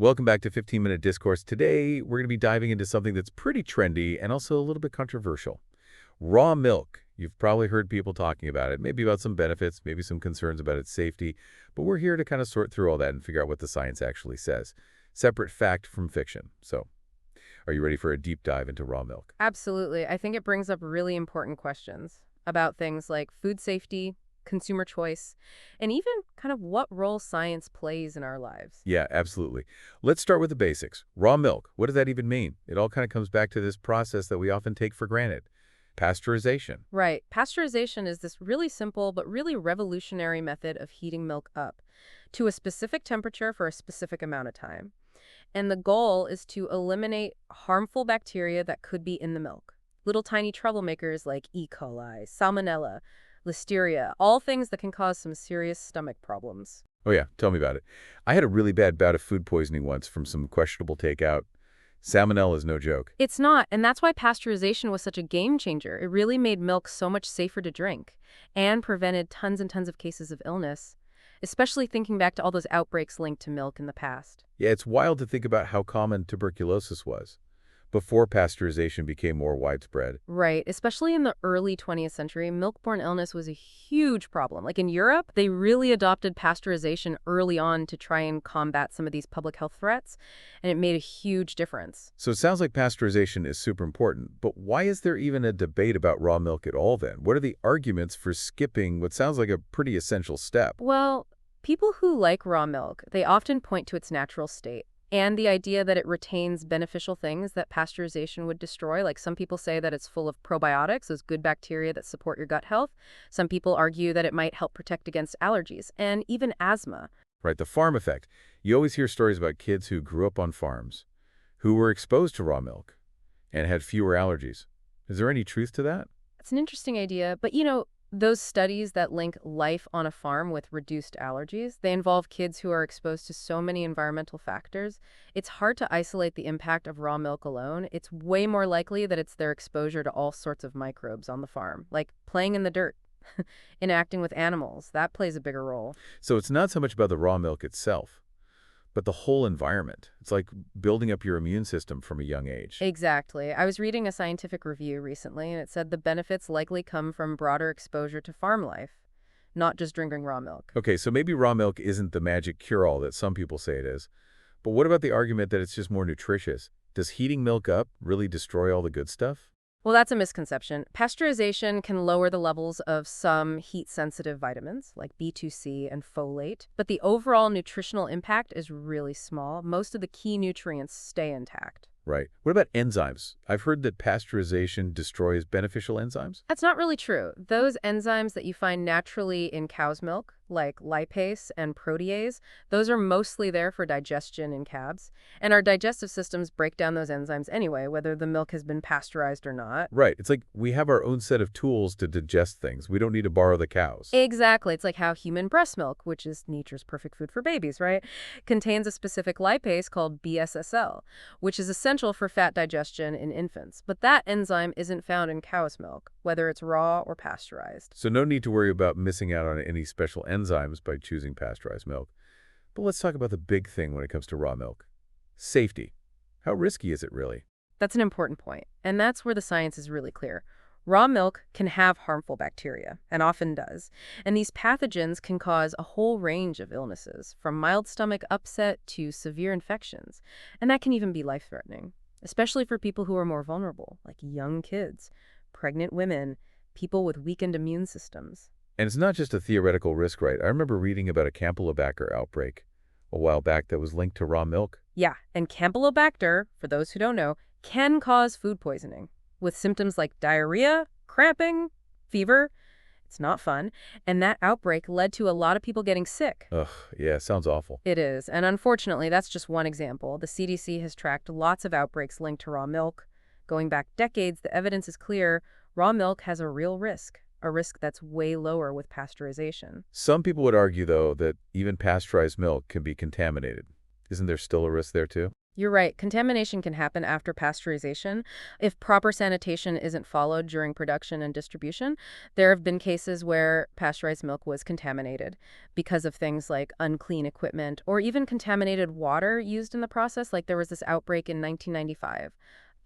Welcome back to 15-Minute Discourse. Today, we're going to be diving into something that's pretty trendy and also a little bit controversial. Raw milk. You've probably heard people talking about it, maybe about some benefits, maybe some concerns about its safety, but we're here to kind of sort through all that and figure out what the science actually says. Separate fact from fiction. So, are you ready for a deep dive into raw milk? Absolutely. I think it brings up really important questions about things like food safety, consumer choice, and even kind of what role science plays in our lives. Yeah, absolutely. Let's start with the basics. Raw milk. What does that even mean? It all kind of comes back to this process that we often take for granted. Pasteurization. Right. Pasteurization is this really simple but really revolutionary method of heating milk up to a specific temperature for a specific amount of time. And the goal is to eliminate harmful bacteria that could be in the milk. Little tiny troublemakers like E. coli, Salmonella, Listeria, all things that can cause some serious stomach problems. Oh yeah, tell me about it. I had a really bad bout of food poisoning once from some questionable takeout. Salmonella is no joke. It's not, and that's why pasteurization was such a game changer. It really made milk so much safer to drink and prevented tons and tons of cases of illness, especially thinking back to all those outbreaks linked to milk in the past. Yeah, it's wild to think about how common tuberculosis was before pasteurization became more widespread. Right, especially in the early 20th century, milk-borne illness was a huge problem. Like in Europe, they really adopted pasteurization early on to try and combat some of these public health threats, and it made a huge difference. So it sounds like pasteurization is super important, but why is there even a debate about raw milk at all then? What are the arguments for skipping what sounds like a pretty essential step? Well, people who like raw milk, they often point to its natural state and the idea that it retains beneficial things that pasteurization would destroy. Like some people say that it's full of probiotics, those good bacteria that support your gut health. Some people argue that it might help protect against allergies and even asthma. Right, the farm effect. You always hear stories about kids who grew up on farms, who were exposed to raw milk and had fewer allergies. Is there any truth to that? It's an interesting idea, but those studies that link life on a farm with reduced allergies, they involve kids who are exposed to so many environmental factors. It's hard to isolate the impact of raw milk alone. It's way more likely that it's their exposure to all sorts of microbes on the farm, like playing in the dirt, interacting with animals. That plays a bigger role. So it's not so much about the raw milk itself, but the whole environment. It's like building up your immune system from a young age. Exactly. I was reading a scientific review recently, and it said the benefits likely come from broader exposure to farm life, not just drinking raw milk. Okay, so maybe raw milk isn't the magic cure-all that some people say it is. But what about the argument that it's just more nutritious? Does heating milk up really destroy all the good stuff? Well, that's a misconception. Pasteurization can lower the levels of some heat-sensitive vitamins, like B2C and folate, but the overall nutritional impact is really small. Most of the key nutrients stay intact. Right. What about enzymes? I've heard that pasteurization destroys beneficial enzymes. That's not really true. Those enzymes that you find naturally in cow's milk, like lipase and protease, those are mostly there for digestion in calves. And our digestive systems break down those enzymes anyway, whether the milk has been pasteurized or not. Right. It's like we have our own set of tools to digest things. We don't need to borrow the cows. Exactly. It's like how human breast milk, which is nature's perfect food for babies, right, contains a specific lipase called BSSL, which is essential for fat digestion in infants. But that enzyme isn't found in cow's milk, whether it's raw or pasteurized. So no need to worry about missing out on any special enzymes by choosing pasteurized milk. But let's talk about the big thing when it comes to raw milk. Safety. How risky is it really? That's an important point, and that's where the science is really clear. Raw milk can have harmful bacteria, and often does, and these pathogens can cause a whole range of illnesses, from mild stomach upset to severe infections, and that can even be life-threatening, especially for people who are more vulnerable, like young kids, pregnant women, people with weakened immune systems. And it's not just a theoretical risk, right? I remember reading about a Campylobacter outbreak a while back that was linked to raw milk. Yeah, and Campylobacter, for those who don't know, can cause food poisoning, with symptoms like diarrhea, cramping, fever. It's not fun. And that outbreak led to a lot of people getting sick. Ugh, yeah, sounds awful. It is. And unfortunately, that's just one example. The CDC has tracked lots of outbreaks linked to raw milk. Going back decades, the evidence is clear. Raw milk has a real risk, a risk that's way lower with pasteurization. Some people would argue, though, that even pasteurized milk can be contaminated. Isn't there still a risk there, too? You're right. Contamination can happen after pasteurization. If proper sanitation isn't followed during production and distribution, there have been cases where pasteurized milk was contaminated because of things like unclean equipment or even contaminated water used in the process. Like there was this outbreak in 1995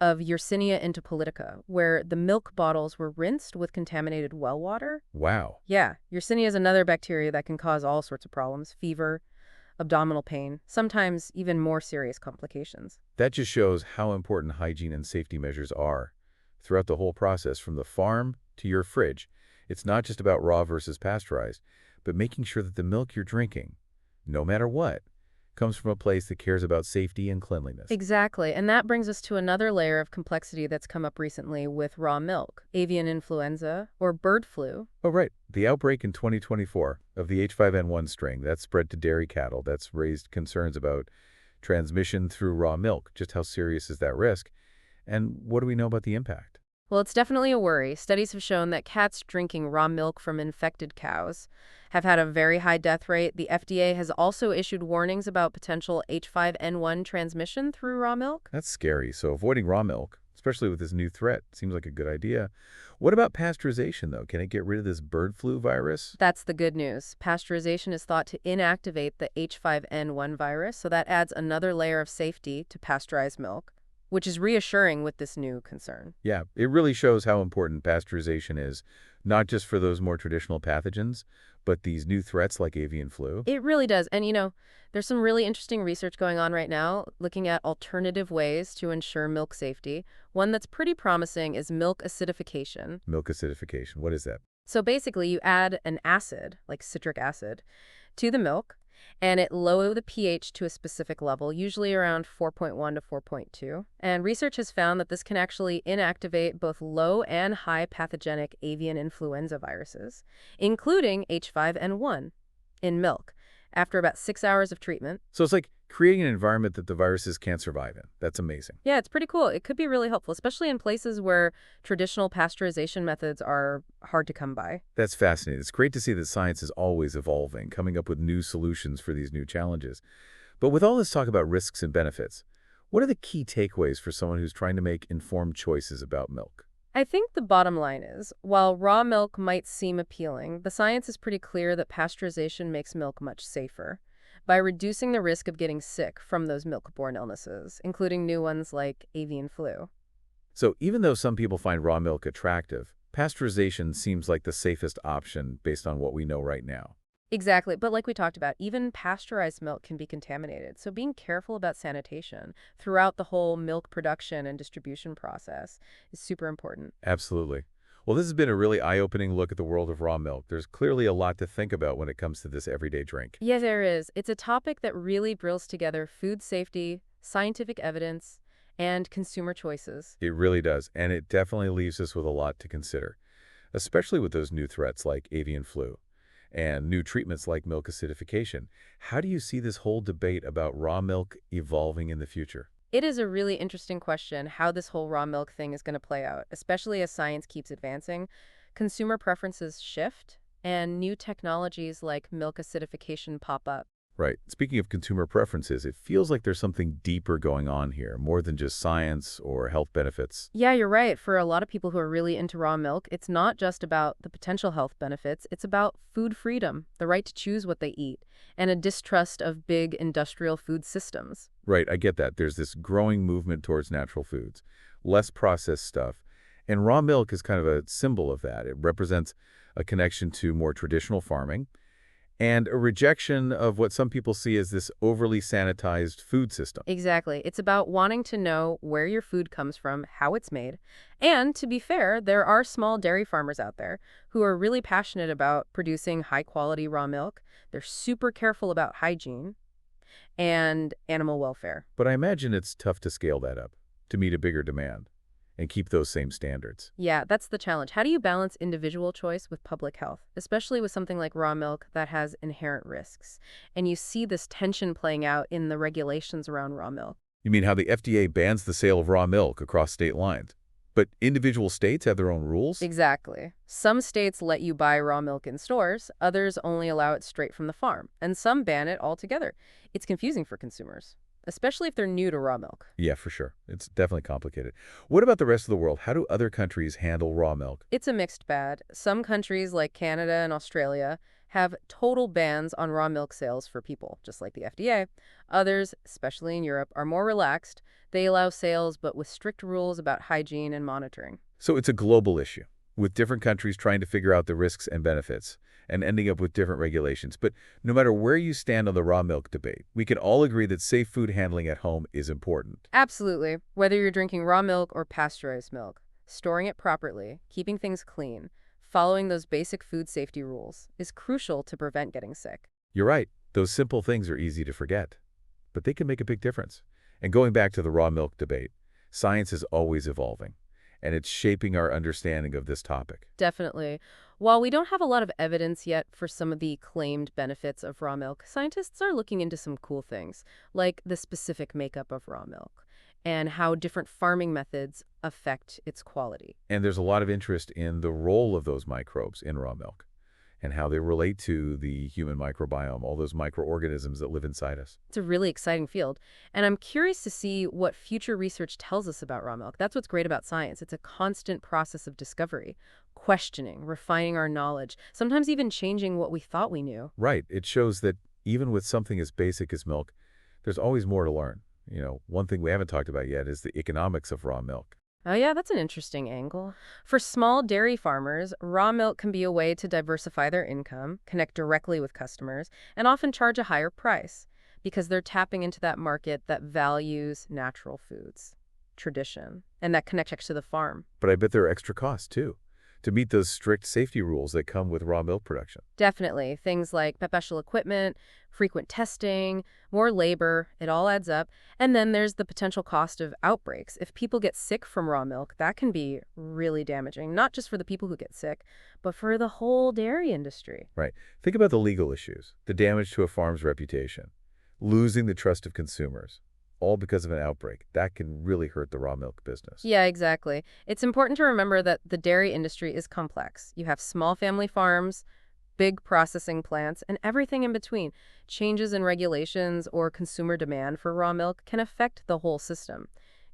of Yersinia interpolitica, where the milk bottles were rinsed with contaminated well water. Wow. Yeah, Yersinia is another bacteria that can cause all sorts of problems: fever, abdominal pain, sometimes even more serious complications. That just shows how important hygiene and safety measures are. Throughout the whole process, from the farm to your fridge, it's not just about raw versus pasteurized, but making sure that the milk you're drinking, no matter what, comes from a place that cares about safety and cleanliness. Exactly, and that brings us to another layer of complexity that's come up recently with raw milk: avian influenza, or bird flu. Oh, right. The outbreak in 2024 of the H5N1 strain that spread to dairy cattle, that's raised concerns about transmission through raw milk. Just how serious is that risk? And what do we know about the impact? Well, it's definitely a worry. Studies have shown that cats drinking raw milk from infected cows have had a very high death rate. The FDA has also issued warnings about potential H5N1 transmission through raw milk. That's scary. So avoiding raw milk, especially with this new threat, seems like a good idea. What about pasteurization, though? Can it get rid of this bird flu virus? That's the good news. Pasteurization is thought to inactivate the H5N1 virus, so that adds another layer of safety to pasteurized milk, which is reassuring with this new concern. Yeah, it really shows how important pasteurization is, not just for those more traditional pathogens, but these new threats like avian flu. It really does. And, there's some really interesting research going on right now looking at alternative ways to ensure milk safety. One that's pretty promising is milk acidification. Milk acidification, what is that? So basically, you add an acid, like citric acid, to the milk, and it lowers the pH to a specific level, usually around 4.1 to 4.2. And research has found that this can actually inactivate both low and high pathogenic avian influenza viruses, including H5N1, in milk, after about 6 hours of treatment. So it's like creating an environment that the viruses can't survive in. That's amazing. Yeah, it's pretty cool. It could be really helpful, especially in places where traditional pasteurization methods are hard to come by. That's fascinating. It's great to see that science is always evolving, coming up with new solutions for these new challenges. But with all this talk about risks and benefits, what are the key takeaways for someone who's trying to make informed choices about milk? I think the bottom line is, while raw milk might seem appealing, the science is pretty clear that pasteurization makes milk much safer by reducing the risk of getting sick from those milk-borne illnesses, including new ones like avian flu. So even though some people find raw milk attractive, pasteurization seems like the safest option based on what we know right now. Exactly, but like we talked about, even pasteurized milk can be contaminated, so being careful about sanitation throughout the whole milk production and distribution process is super important. Absolutely. Well, this has been a really eye-opening look at the world of raw milk. There's clearly a lot to think about when it comes to this everyday drink. Yes, there is. It's a topic that really drills together food safety, scientific evidence, and consumer choices. It really does, and it definitely leaves us with a lot to consider, especially with those new threats like avian flu and new treatments like milk acidification. How do you see this whole debate about raw milk evolving in the future? It is a really interesting question how this whole raw milk thing is going to play out, especially as science keeps advancing. Consumer preferences shift, and new technologies like milk acidification pop up. Right. Speaking of consumer preferences, it feels like there's something deeper going on here, more than just science or health benefits. Yeah, you're right. For a lot of people who are really into raw milk, it's not just about the potential health benefits. It's about food freedom, the right to choose what they eat, and a distrust of big industrial food systems. Right, I get that. There's this growing movement towards natural foods, less processed stuff, and raw milk is kind of a symbol of that. It represents a connection to more traditional farming and a rejection of what some people see as this overly sanitized food system. Exactly. It's about wanting to know where your food comes from, how it's made. And to be fair, there are small dairy farmers out there who are really passionate about producing high-quality raw milk. They're super careful about hygiene and animal welfare. But I imagine it's tough to scale that up to meet a bigger demand and keep those same standards. Yeah, that's the challenge. How do you balance individual choice with public health, especially with something like raw milk that has inherent risks? And you see this tension playing out in the regulations around raw milk. You mean how the FDA bans the sale of raw milk across state lines, but individual states have their own rules? Exactly. Some states let you buy raw milk in stores, others only allow it straight from the farm, and some ban it altogether. It's confusing for consumers. especially if they're new to raw milk. Yeah, for sure. It's definitely complicated. What about the rest of the world? How do other countries handle raw milk? It's a mixed bag. Some countries like Canada and Australia have total bans on raw milk sales for people, just like the FDA. Others, especially in Europe, are more relaxed. They allow sales, but with strict rules about hygiene and monitoring. So it's a global issue, with different countries trying to figure out the risks and benefits and ending up with different regulations. But no matter where you stand on the raw milk debate, we can all agree that safe food handling at home is important. Absolutely. Whether you're drinking raw milk or pasteurized milk, storing it properly, keeping things clean, following those basic food safety rules is crucial to prevent getting sick. You're right. Those simple things are easy to forget, but they can make a big difference. And going back to the raw milk debate, science is always evolving, and it's shaping our understanding of this topic. Definitely. While we don't have a lot of evidence yet for some of the claimed benefits of raw milk, scientists are looking into some cool things, like the specific makeup of raw milk and how different farming methods affect its quality. And there's a lot of interest in the role of those microbes in raw milk and how they relate to the human microbiome, all those microorganisms that live inside us. It's a really exciting field, and I'm curious to see what future research tells us about raw milk. That's what's great about science. It's a constant process of discovery, questioning, refining our knowledge, sometimes even changing what we thought we knew. Right. It shows that even with something as basic as milk, there's always more to learn. One thing we haven't talked about yet is the economics of raw milk. Oh yeah, that's an interesting angle. For small dairy farmers, raw milk can be a way to diversify their income, connect directly with customers, and often charge a higher price because they're tapping into that market that values natural foods, tradition, and that connects to the farm. But I bet there are extra costs, too, to meet those strict safety rules that come with raw milk production. Definitely. Things like special equipment, frequent testing, more labor, it all adds up. And then there's the potential cost of outbreaks. If people get sick from raw milk, that can be really damaging, not just for the people who get sick, but for the whole dairy industry. Right. Think about the legal issues, the damage to a farm's reputation, losing the trust of consumers, all because of an outbreak. That can really hurt the raw milk business. Yeah, exactly. It's important to remember that the dairy industry is complex. You have small family farms, big processing plants, and everything in between. Changes in regulations or consumer demand for raw milk can affect the whole system,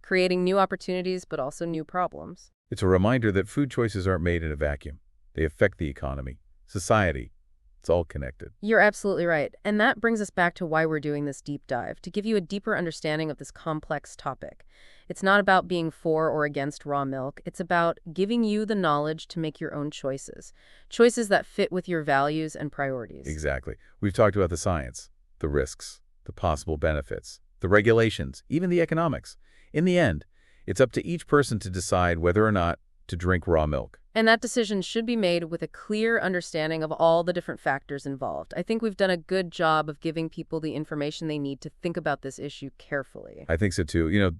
creating new opportunities but also new problems. It's a reminder that food choices aren't made in a vacuum. They affect the economy, society. It's all connected. You're absolutely right. And that brings us back to why we're doing this deep dive, to give you a deeper understanding of this complex topic. It's not about being for or against raw milk. It's about giving you the knowledge to make your own choices, choices that fit with your values and priorities. Exactly. We've talked about the science, the risks, the possible benefits, the regulations, even the economics. In the end, it's up to each person to decide whether or not to drink raw milk. And that decision should be made with a clear understanding of all the different factors involved. I think we've done a good job of giving people the information they need to think about this issue carefully. I think so too.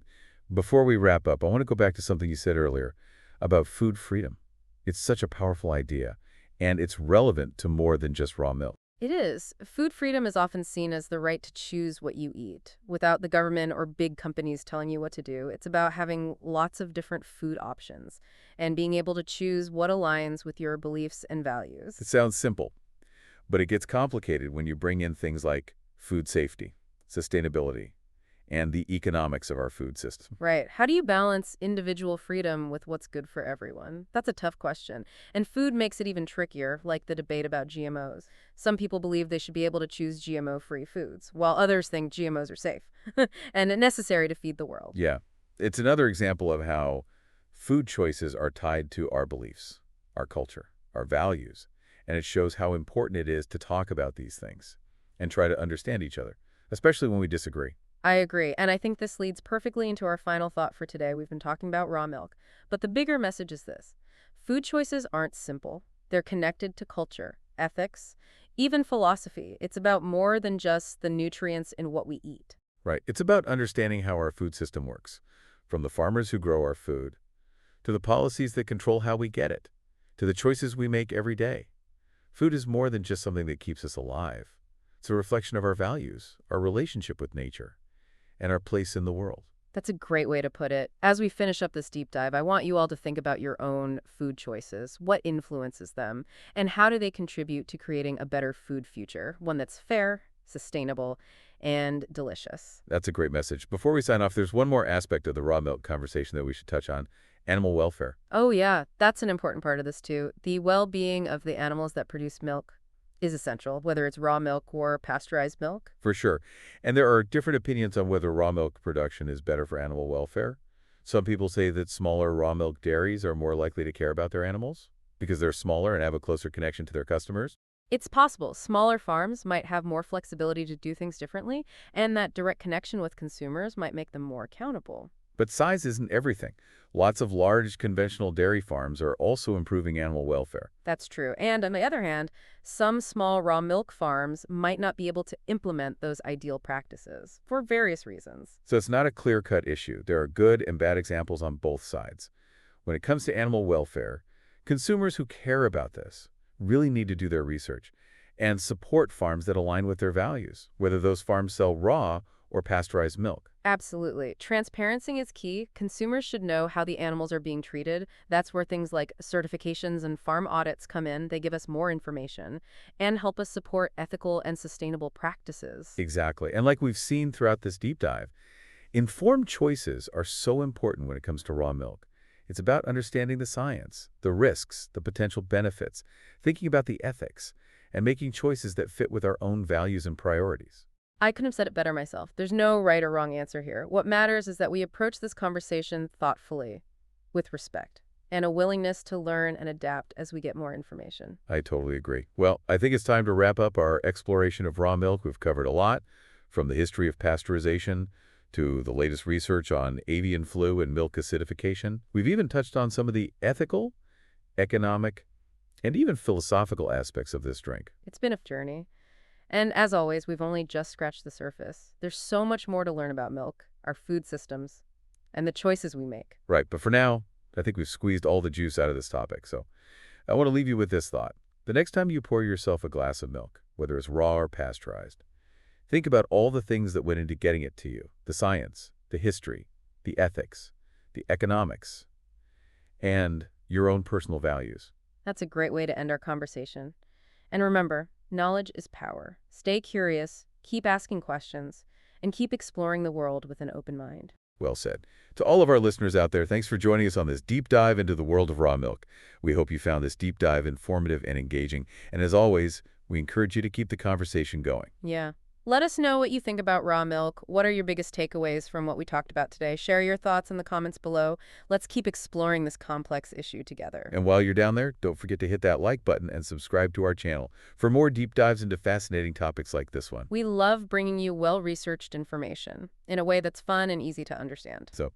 Before we wrap up, I want to go back to something you said earlier about food freedom. It's such a powerful idea, and it's relevant to more than just raw milk. It is. Food freedom is often seen as the right to choose what you eat, without the government or big companies telling you what to do. It's about having lots of different food options and being able to choose what aligns with your beliefs and values. It sounds simple, but it gets complicated when you bring in things like food safety, sustainability, and the economics of our food system. Right. How do you balance individual freedom with what's good for everyone? That's a tough question. And food makes it even trickier, like the debate about GMOs. Some people believe they should be able to choose GMO-free foods, while others think GMOs are safe and necessary to feed the world. Yeah. It's another example of how food choices are tied to our beliefs, our culture, our values, and it shows how important it is to talk about these things and try to understand each other, especially when we disagree. I agree, and I think this leads perfectly into our final thought for today. We've been talking about raw milk, but the bigger message is this. Food choices aren't simple. They're connected to culture, ethics, even philosophy. It's about more than just the nutrients in what we eat. Right. It's about understanding how our food system works, from the farmers who grow our food, to the policies that control how we get it, to the choices we make every day. Food is more than just something that keeps us alive. It's a reflection of our values, our relationship with nature, and our place in the world. That's a great way to put it. As we finish up this deep dive, I want you all to think about your own food choices. What influences them? And how do they contribute to creating a better food future? One that's fair, sustainable, and delicious. That's a great message. Before we sign off, there's one more aspect of the raw milk conversation that we should touch on: animal welfare. Oh, yeah, that's an important part of this, too. The well-being of the animals that produce milk is essential, whether it's raw milk or pasteurized milk. For sure. And there are different opinions on whether raw milk production is better for animal welfare. Some people say that smaller raw milk dairies are more likely to care about their animals because they're smaller and have a closer connection to their customers. It's possible smaller farms might have more flexibility to do things differently, and that direct connection with consumers might make them more accountable. But size isn't everything. Lots of large conventional dairy farms are also improving animal welfare. That's true. And on the other hand, some small raw milk farms might not be able to implement those ideal practices for various reasons. So it's not a clear-cut issue. There are good and bad examples on both sides. When it comes to animal welfare, consumers who care about this really need to do their research and support farms that align with their values, whether those farms sell raw or pasteurized milk. Absolutely. Transparency is key. Consumers should know how the animals are being treated. That's where things like certifications and farm audits come in. They give us more information and help us support ethical and sustainable practices. Exactly. And like we've seen throughout this deep dive, informed choices are so important when it comes to raw milk. It's about understanding the science, the risks, the potential benefits, thinking about the ethics, and making choices that fit with our own values and priorities. I couldn't have said it better myself. There's no right or wrong answer here. What matters is that we approach this conversation thoughtfully, with respect, and a willingness to learn and adapt as we get more information. I totally agree. Well, I think it's time to wrap up our exploration of raw milk. We've covered a lot, from the history of pasteurization to the latest research on avian flu and milk acidification. We've even touched on some of the ethical, economic, and even philosophical aspects of this drink. It's been a journey. And as always, we've only just scratched the surface. There's so much more to learn about milk, our food systems, and the choices we make. Right, but for now, I think we've squeezed all the juice out of this topic. So I want to leave you with this thought. The next time you pour yourself a glass of milk, whether it's raw or pasteurized, think about all the things that went into getting it to you: the science, the history, the ethics, the economics, and your own personal values. That's a great way to end our conversation. And remember, knowledge is power. Stay curious, keep asking questions, and keep exploring the world with an open mind. Well said. To all of our listeners out there, thanks for joining us on this deep dive into the world of raw milk. We hope you found this deep dive informative and engaging. And as always, we encourage you to keep the conversation going. Yeah. Let us know what you think about raw milk. What are your biggest takeaways from what we talked about today? Share your thoughts in the comments below. Let's keep exploring this complex issue together. And while you're down there, don't forget to hit that like button and subscribe to our channel for more deep dives into fascinating topics like this one. We love bringing you well-researched information in a way that's fun and easy to understand. So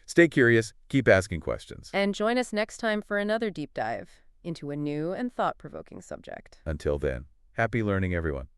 stay curious, keep asking questions. And join us next time for another deep dive into a new and thought-provoking subject. Until then, happy learning, everyone.